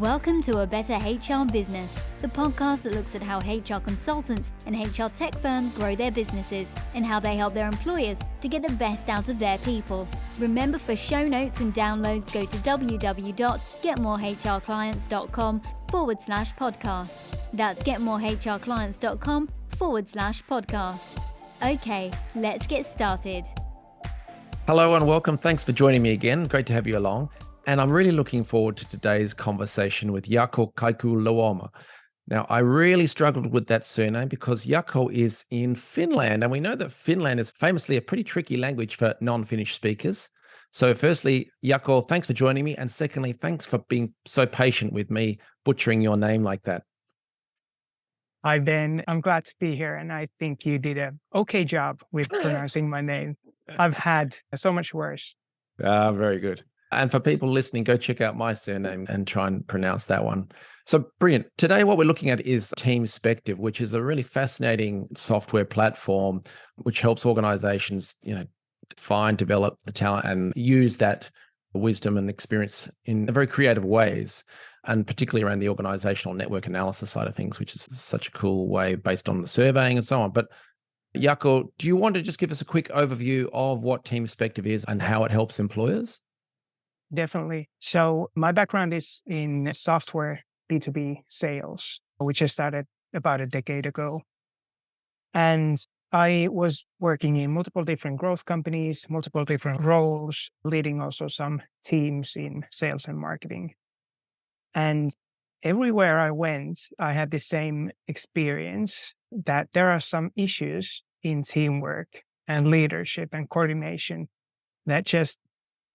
Welcome to A Better HR Business, the podcast that looks at how HR consultants and HR tech firms grow their businesses and how they help their employers to get the best out of their people. Remember, for show notes and downloads, go to www.getmorehrclients.com/podcast. That's getmorehrclients.com/podcast. Okay, let's get started. Hello and welcome. Thanks for joining me again. Great to have you along. And I'm really looking forward to today's conversation with Jaakko Luoma. Now, I really struggled with that surname because Jaakko is in Finland, and we know that Finland is famously a pretty tricky language for non-Finnish speakers. So firstly, Jaakko, thanks for joining me. And secondly, thanks for being so patient with me butchering your name like that. Hi, Ben. I'm glad to be here, and I think you did an okay job with pronouncing my name. I've had so much worse. Very good. And for people listening, go check out my surname and try and pronounce that one. So brilliant. Today, what we're looking at is Teamspective, which is a really fascinating software platform which helps organizations, find, develop the talent and use that wisdom and experience in very creative ways, and particularly around the organizational network analysis side of things, which is such a cool way based on the surveying and so on. But Jaakko, do you want to just give us a quick overview of what Teamspective is and how it helps employers? Definitely. So my background is in software B2B sales, which I started about a decade ago. And I was working in multiple different growth companies, multiple different roles, leading also some teams in sales and marketing. And everywhere I went, I had the same experience that there are some issues in teamwork and leadership and coordination that just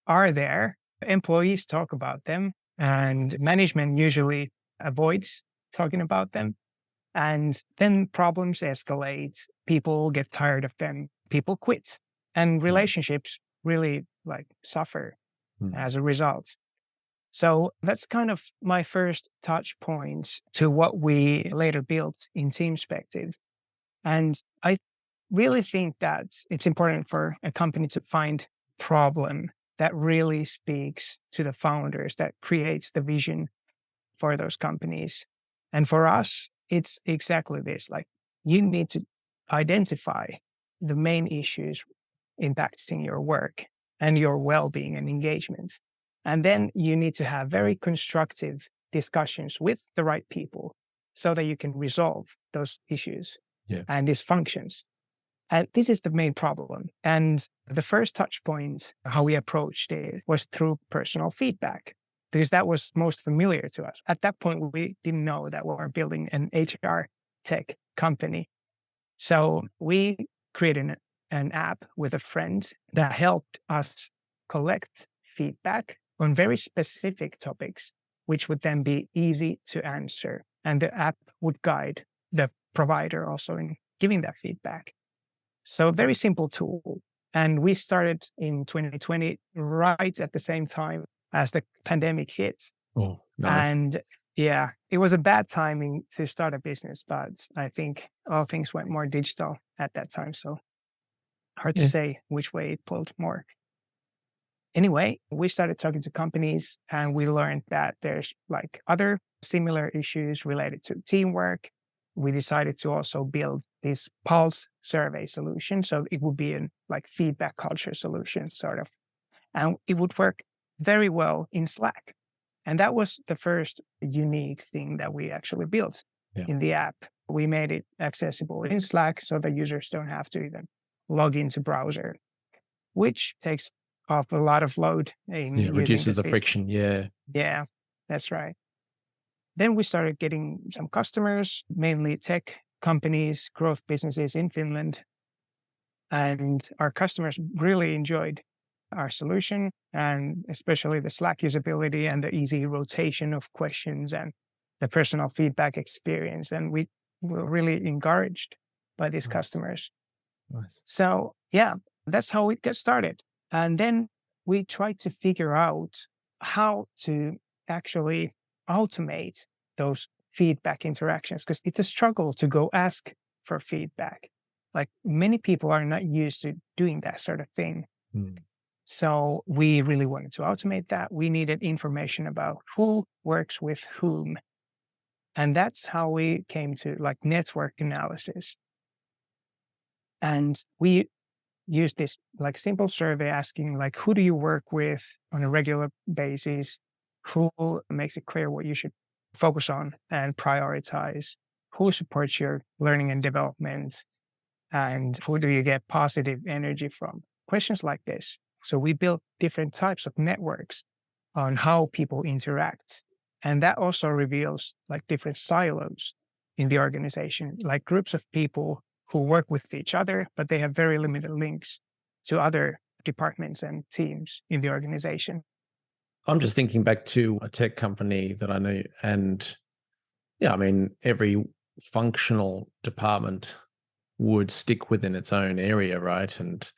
are there. Employees talk about them, and management usually avoids talking about them. And then problems escalate. People get tired of them. People quit, and relationships really suffer as a result. So that's kind of my first touch point to what we later built in Teamspective. And I really think that it's important for a company to find a problem that really speaks to the founders, that creates the vision for those companies. And for us, it's exactly this. You need to identify the main issues impacting your work and your well-being and engagement. And then you need to have very constructive discussions with the right people so that you can resolve those issues and dysfunctions. And this is the main problem. And the first touch point, how we approached it, was through personal feedback, because that was most familiar to us. At that point, we didn't know that we were building an HR tech company. So we created an app with a friend that helped us collect feedback on very specific topics, which would then be easy to answer. And the app would guide the provider also in giving that feedback. So a very simple tool. And we started in 2020, right at the same time as the pandemic hit. Oh, nice. And it was a bad timing to start a business, but I think all things went more digital at that time. So hard to say which way it pulled more. Anyway, we started talking to companies, and we learned that there's other similar issues related to teamwork. We decided to also build this pulse survey solution. So it would be a feedback culture solution, sort of. And it would work very well in Slack. And that was the first unique thing that we actually built in the app. We made it accessible in Slack so the users don't have to even log into browser, which takes off a lot of load in reduces the system. friction. Yeah, that's right. Then we started getting some customers, mainly tech companies, growth businesses in Finland. And our customers really enjoyed our solution, and especially the Slack usability and the easy rotation of questions and the personal feedback experience. And we were really encouraged by these customers. Nice. So that's how it got started. And then we tried to figure out how to actually automate those feedback interactions, because it's a struggle to go ask for feedback. Many people are not used to doing that sort of thing. So we really wanted to automate that. We needed information about who works with whom. And that's how we came to like network analysis. And we used this like simple survey asking like, who do you work with on a regular basis? Who makes it clear what you should focus on and prioritize? Who supports your learning and development? And who do you get positive energy from? Questions like this. So we built different types of networks on how people interact. And that also reveals like different silos in the organization, like groups of people who work with each other, but they have very limited links to other departments and teams in the organization. I'm just thinking back to a tech company that I know, and yeah, I mean, every functional department would stick within its own area, right? And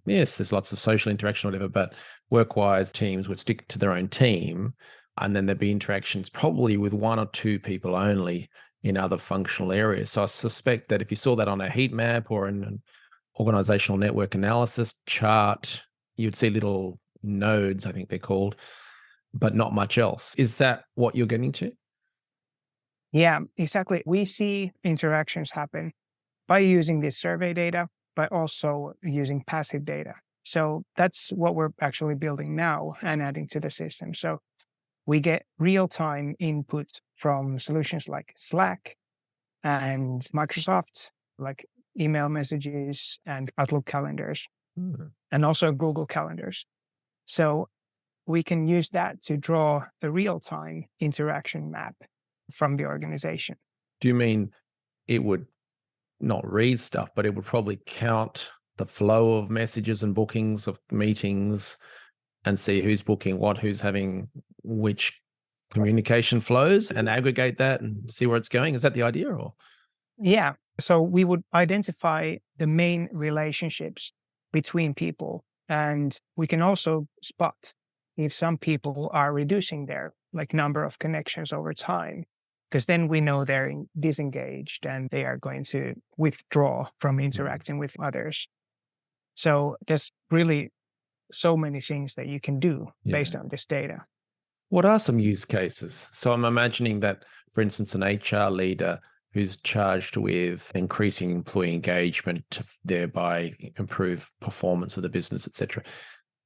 yes, there's lots of social interaction or whatever, but work-wise, teams would stick to their own team, and then there'd be interactions probably with one or two people only in other functional areas. So I suspect that if you saw that on a heat map or in an organizational network analysis chart, you'd see little nodes, I think they're called, but not much else. Is that what you're getting to? Yeah, exactly. We see interactions happen by using this survey data, but also using passive data. So that's what we're actually building now and adding to the system. So we get real-time input from solutions like Slack and Microsoft, like email messages and Outlook calendars, and also Google calendars. So we can use that to draw a real-time interaction map from the organization. Do you mean it would not read stuff, but it would probably count the flow of messages and bookings of meetings and see who's booking what, who's having which communication flows, and aggregate that and see where it's going? Is that the idea? Or Yeah. So we would identify the main relationships between people. And we can also spot if some people are reducing their like number of connections over time, because then we know they're disengaged and they are going to withdraw from interacting with others. So there's really so many things that you can do based on this data. what are some use cases? So I'm imagining that, for instance, an HR leader who's charged with increasing employee engagement to thereby improve performance of the business, etc.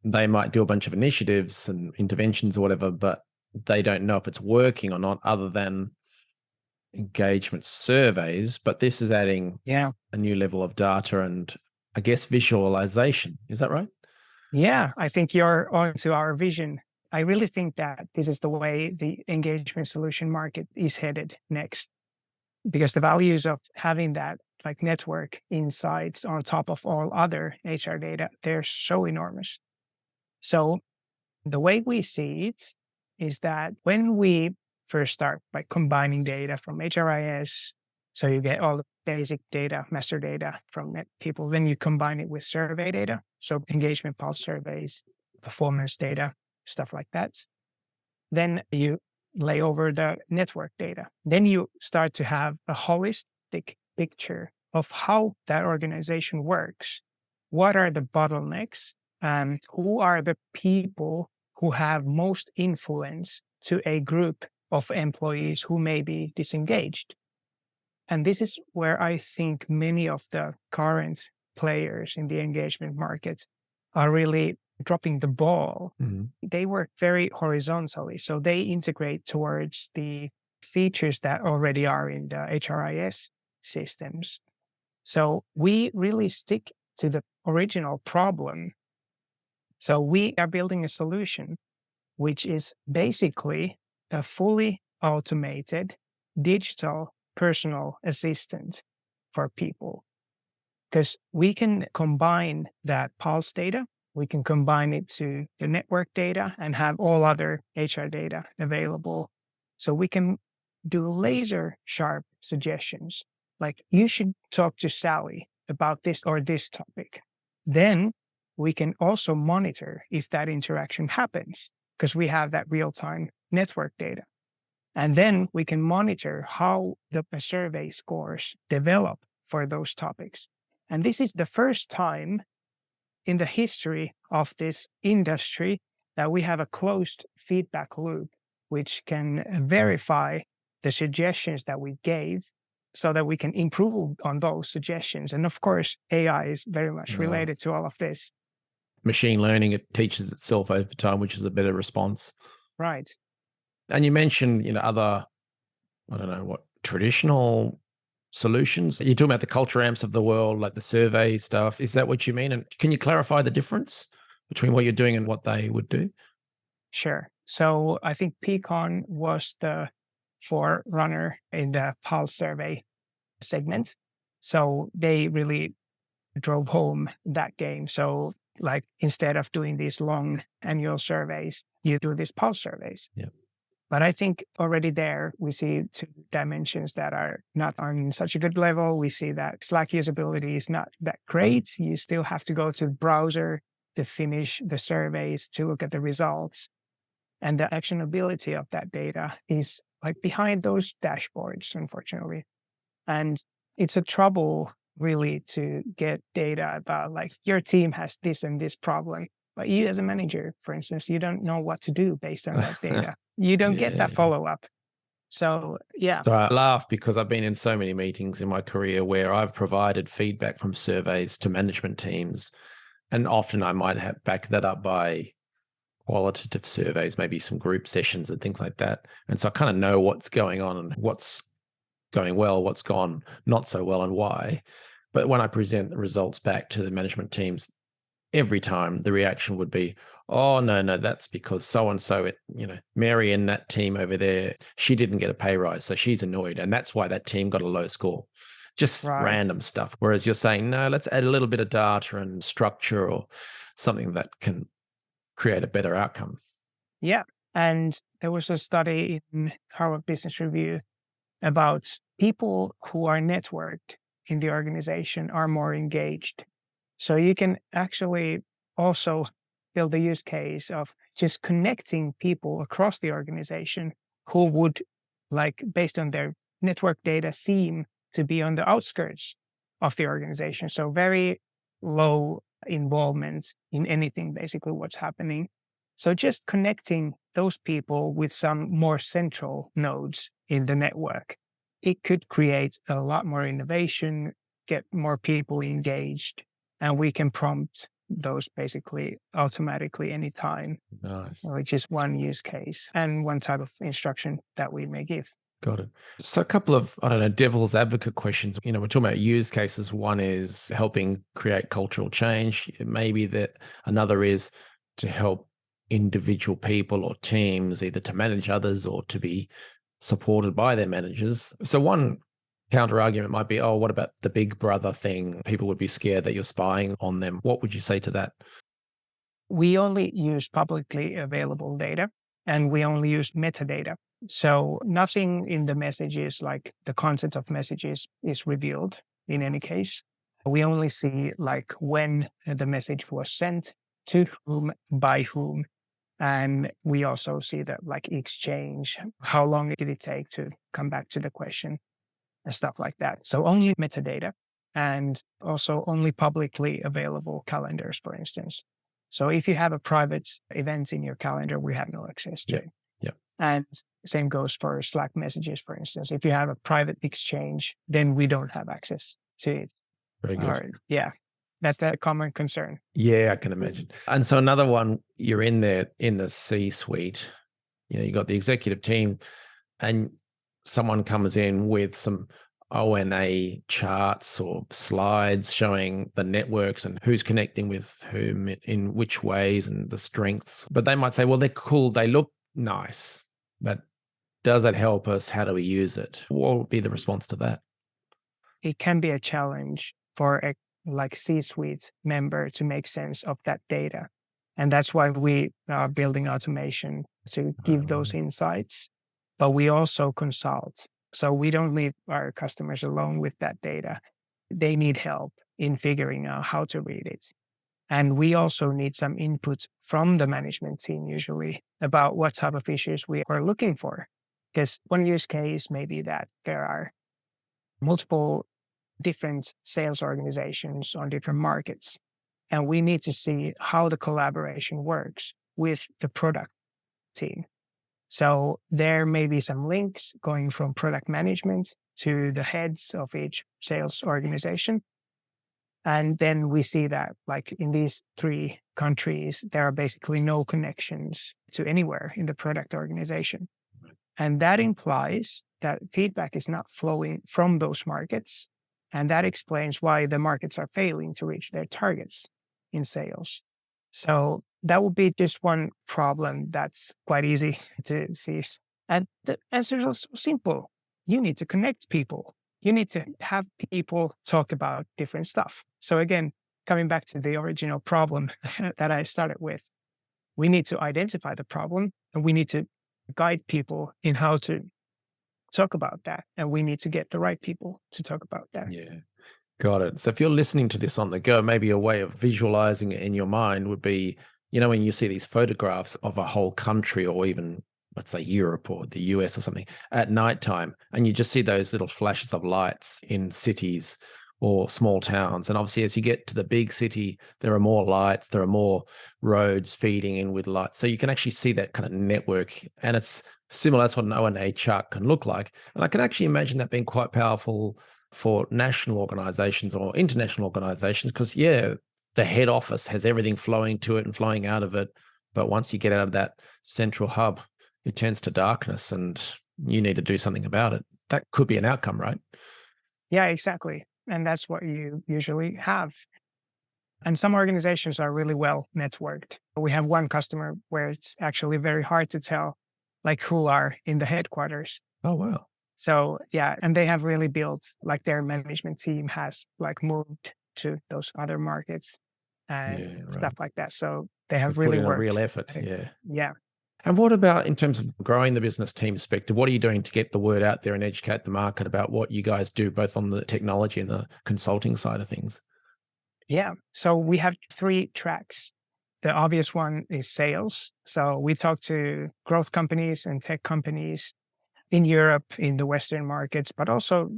They might do a bunch of initiatives and interventions or whatever, but they don't know if it's working or not, other than engagement surveys. But this is adding a new level of data and, I guess, visualization. Is that right? Yeah, I think you're on to our vision. I really think that this is the way the engagement solution market is headed next, because the values of having that like network insights on top of all other HR data, they're so enormous. So the way we see it is that when we first start by combining data from HRIS, so you get all the basic data, master data from people, then you combine it with survey data, so engagement pulse surveys, performance data, stuff like that. Then you lay over the network data. Then you start to have a holistic picture of how that organization works. What are the bottlenecks? And who are the people who have most influence to a group of employees who may be disengaged? And this is where I think many of the current players in the engagement market are really dropping the ball. They work very horizontally. So they integrate towards the features that already are in the HRIS systems. So we really stick to the original problem. So we are building a solution which is basically a fully automated digital personal assistant for people. Because we can combine that pulse data, we can combine it to the network data and have all other HR data available. So we can do laser sharp suggestions, like you should talk to Sally about this or this topic. Then we can also monitor if that interaction happens, because we have that real-time network data. And then we can monitor how the survey scores develop for those topics. And this is the first time in the history of this industry that we have a closed feedback loop, which can verify the suggestions that we gave so that we can improve on those suggestions. And of course, AI is very much related to all of this. Machine learning, it teaches itself over time, which is a better response. Right. And you mentioned, other, I don't know, what traditional solutions. You're talking about the culture amps of the world, like the survey stuff. Is that what you mean? And can you clarify the difference between what you're doing and what they would do? Sure. So I think Peakon was the forerunner in the pulse survey segment. So they really drove home that game. So like instead of doing these long annual surveys, you do these pulse surveys. Yeah. But I think already there we see two dimensions that are not on such a good level. We see that Slack usability is not that great. You still have to go to the browser to finish the surveys, to look at the results. And the actionability of that data is like behind those dashboards, unfortunately. And it's a trouble really to get data about like your team has this and this problem. But you as a manager, for instance, you don't know what to do based on that data. You don't get that follow-up. So, yeah. So I laugh because I've been in so many meetings in my career where I've provided feedback from surveys to management teams. And often I might have back that up by qualitative surveys, maybe some group sessions and things like that. And so I kind of know what's going on and what's going well, what's gone not so well and why. But when I present the results back to the management teams, every time the reaction would be, oh, no, that's because so-and-so, Mary in that team over there, she didn't get a pay rise, so she's annoyed. And that's why that team got a low score. Just random stuff. Whereas you're saying, no, let's add a little bit of data and structure or something that can create a better outcome. Yeah. And there was a study in Harvard Business Review about people who are networked in the organization are more engaged. So you can actually also build the use case of just connecting people across the organization who would, like, based on their network data, seem to be on the outskirts of the organization. So very low involvement in anything, basically what's happening. So just connecting those people with some more central nodes in the network, it could create a lot more innovation, get more people engaged, and we can prompt those basically automatically anytime. Nice. Which is one use case and one type of instruction that we may give. Got it. So a couple of, devil's advocate questions. We're talking about use cases. One is helping create cultural change. Maybe that another is to help individual people or teams either to manage others or to be supported by their managers. So one counter argument might be, oh, what about the big brother thing? People would be scared that you're spying on them. What would you say to that? We only use publicly available data and we only use metadata. So nothing in the messages, like the content of messages, is revealed in any case. We only see like when the message was sent, to whom, by whom. And we also see that like exchange, how long did it take to come back to the question and stuff like that. So only metadata and also only publicly available calendars, for instance. So if you have a private event in your calendar, we have no access to it. Yeah. And same goes for Slack messages, for instance. If you have a private exchange, then we don't have access to it. Very good. That's the common concern. Yeah, I can imagine. And so another one, you're in there in the C-suite, you got the executive team and someone comes in with some ONA charts or slides showing the networks and who's connecting with whom in which ways and the strengths. But they might say, well, they're cool, they look nice, but does it help us? How do we use it? What would be the response to that? It can be a challenge for a C-suite member to make sense of that data. And that's why we are building automation to give those insights. But we also consult. So we don't leave our customers alone with that data. They need help in figuring out how to read it. And we also need some input from the management team usually about what type of issues we are looking for. Because one use case may be that there are multiple different sales organizations on different markets. And we need to see how the collaboration works with the product team. So there may be some links going from product management to the heads of each sales organization. And then we see that, like in these 3 countries, there are basically no connections to anywhere in the product organization. And that implies that feedback is not flowing from those markets. And that explains why the markets are failing to reach their targets in sales. So that would be just one problem that's quite easy to see. And the answer is also simple. You need to connect people. You need to have people talk about different stuff. So again, coming back to the original problem that I started with, we need to identify the problem and we need to guide people in how to talk about that. And we need to get the right people to talk about that. Yeah. Got it. So if you're listening to this on the go, maybe a way of visualizing it in your mind would be, when you see these photographs of a whole country or even, let's say, Europe or the US or something at nighttime, and you just see those little flashes of lights in cities or small towns. And obviously, as you get to the big city, there are more lights, there are more roads feeding in with lights. So you can actually see that kind of network. And it's similar. That's what an O&A chart can look like. And I can actually imagine that being quite powerful for national organizations or international organizations, because the head office has everything flowing to it and flowing out of it. But once you get out of that central hub, it turns to darkness and you need to do something about it. That could be an outcome, right? Yeah, exactly. And that's what you usually have. And some organizations are really well networked. We have one customer where it's actually very hard to tell like who are in the headquarters. Oh, wow. So yeah, and they have really built, like their management team has like moved to those other markets and stuff like that. So they have really put in worked. a real effort. Yeah. Yeah. And what about in terms of growing the business, Teamspective? What are you doing to get the word out there and educate the market about what you guys do, both on the technology and the consulting side of things? Yeah. So we have 3 tracks. The obvious one is sales. So we talk to growth companies and tech companies in Europe, in the Western markets, but also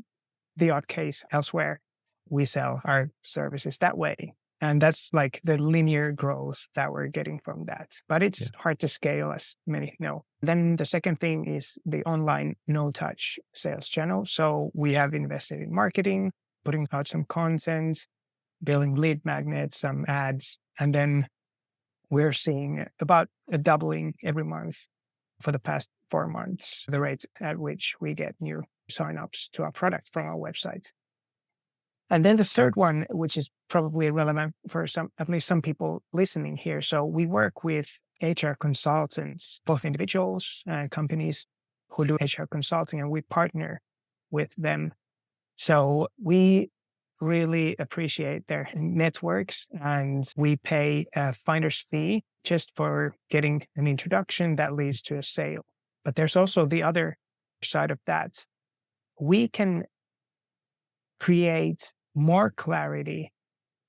the odd case elsewhere. We sell our services that way. And that's like the linear growth that we're getting from that. But it's hard to scale, as many know. Then the second thing is the online no-touch sales channel. So we have invested in marketing, putting out some content, building lead magnets, some ads, and then we're seeing about a doubling every month for the past 4 months, the rate at which we get new signups to our product from our website. And then the third one, which is probably relevant for at least some people listening here. So we work with HR consultants, both individuals and companies who do HR consulting, and we partner with them. So we really appreciate their networks and we pay a finder's fee just for getting an introduction that leads to a sale. But there's also the other side of that. We can create more clarity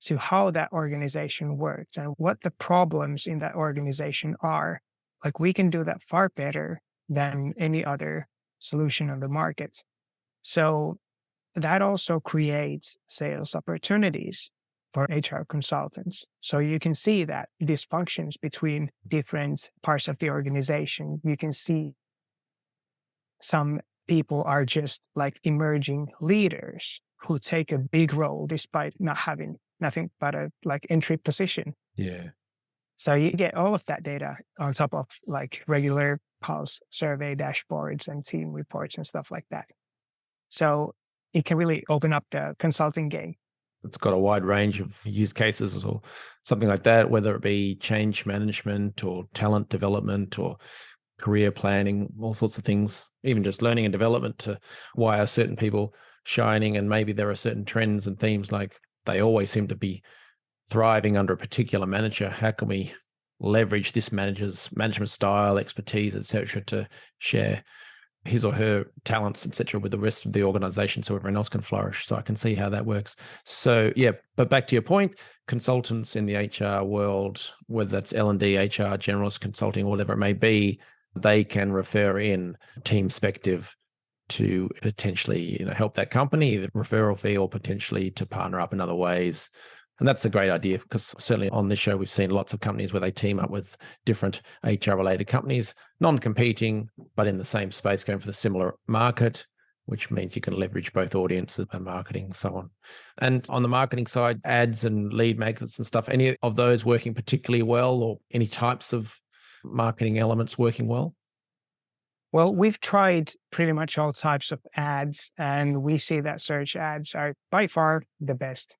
to how that organization works and what the problems in that organization are. Like we can do that far better than any other solution on the market. So that also creates sales opportunities for HR consultants. So you can see that dysfunctions between different parts of the organization. You can see some people are just like emerging leaders who take a big role despite not having nothing but a like entry position. Yeah. So you get all of that data on top of like regular pulse survey dashboards and team reports and stuff like that. So it can really open up the consulting game. It's got a wide range of use cases or something like that, whether it be change management or talent development or career planning, all sorts of things, even just learning and development to why are certain people shining, and maybe there are certain trends and themes like they always seem to be thriving under a particular manager. How can we leverage this manager's management style, expertise, etc., to share his or her talents, etc., with the rest of the organization so everyone else can flourish? So I can see how that works. So yeah, but back to your point, consultants in the HR world, whether that's L&D, HR, generalist consulting, whatever it may be, they can refer in Teamspective to potentially help that company, either referral fee or potentially to partner up in other ways And that's a great idea because certainly on this show, we've seen lots of companies where they team up with different HR-related companies, non-competing, but in the same space, going for the similar market, which means you can leverage both audiences and marketing and so on. And on the marketing side, ads and lead magnets and stuff, any of those working particularly well, or any types of marketing elements working well? Well, we've tried pretty much all types of ads, and we see that search ads are by far the best.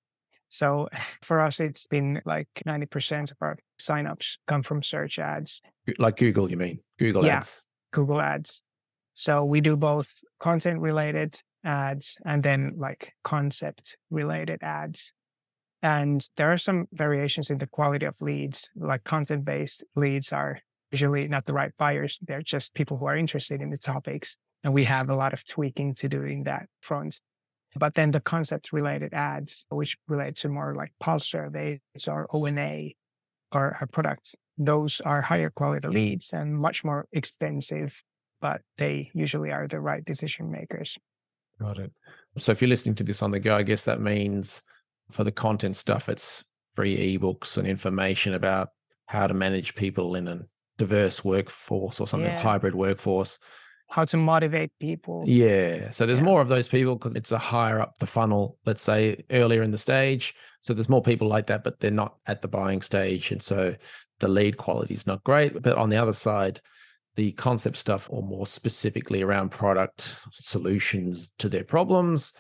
So for us, it's been like 90% of our signups come from search ads. Like Google, you mean? Google Yeah. ads. Google ads. So we do both content related ads and then like concept related ads. And there are some variations in the quality of leads, like content based leads are usually not the right buyers. They're just people who are interested in the topics. And we have a lot of tweaking to do in that front. But then the concept related ads, which relate to more like pulse surveys or O&A or our products, those are higher quality leads and much more expensive, but they usually are the right decision makers. Got it. So if you're listening to this on the go, I guess that means for the content stuff, it's free ebooks and information about how to manage people in a diverse workforce or something, hybrid workforce. How to motivate people. Yeah. So there's more of those people because it's a higher up the funnel, let's say earlier in the stage. So there's more people like that, but they're not at the buying stage. And so the lead quality is not great. But on the other side, the concept stuff, or more specifically around product solutions to their problems,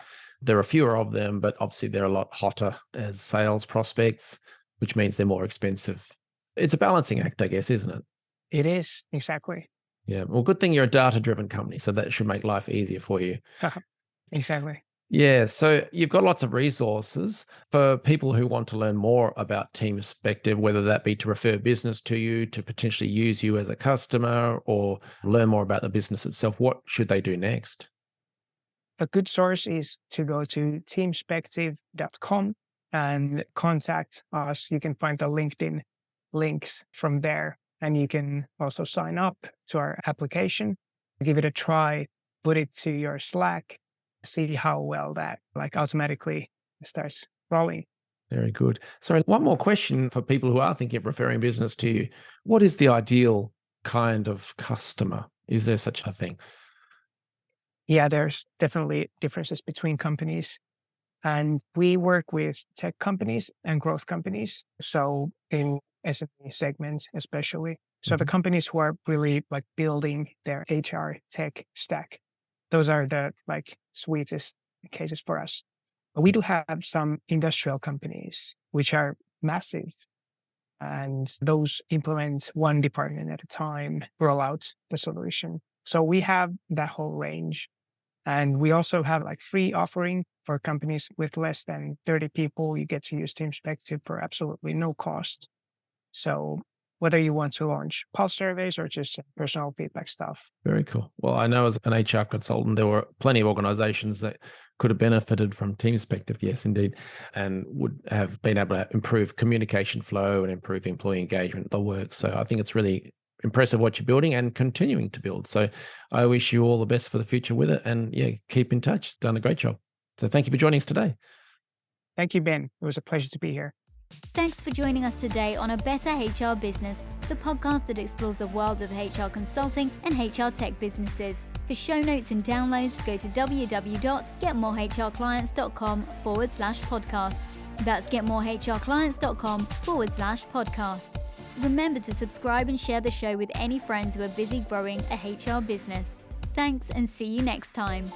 there are fewer of them, but obviously they're a lot hotter as sales prospects, which means they're more expensive. It's a balancing act, I guess, isn't it? It is, exactly. Yeah. Well, good thing you're a data-driven company, so that should make life easier for you. Exactly. Yeah. So you've got lots of resources for people who want to learn more about Teamspective, whether that be to refer business to you, to potentially use you as a customer, or learn more about the business itself. What should they do next? A good source is to go to teamspective.com and contact us. You can find the LinkedIn links from there. And you can also sign up to our application, give it a try, put it to your Slack, see how well that like automatically starts rolling. Very good. Sorry, one more question for people who are thinking of referring business to you. What is the ideal kind of customer? Is there such a thing? Yeah, there's definitely differences between companies. And we work with tech companies and growth companies. So in SME segments, especially. So the companies who are really like building their HR tech stack, those are the like sweetest cases for us. But we do have some industrial companies which are massive, and those implement one department at a time, roll out the solution. So we have that whole range. And we also have like free offering for companies with less than 30 people. You get to use Teamspective for absolutely no cost. So whether you want to launch pulse surveys or just personal feedback stuff. Very cool. Well, I know as an HR consultant, there were plenty of organizations that could have benefited from Teamspective, yes, indeed, and would have been able to improve communication flow and improve employee engagement at the work. So I think it's really impressive what you're building and continuing to build. So I wish you all the best for the future with it, and keep in touch. Done a great job. So thank you for joining us today. Thank you, Ben. It was a pleasure to be here. Thanks for joining us today on A Better HR Business, the podcast that explores the world of HR consulting and HR tech businesses. For show notes and downloads, go to www.getmorehrclients.com/podcast. That's getmorehrclients.com/podcast. Remember to subscribe and share the show with any friends who are busy growing a HR business. Thanks, and see you next time.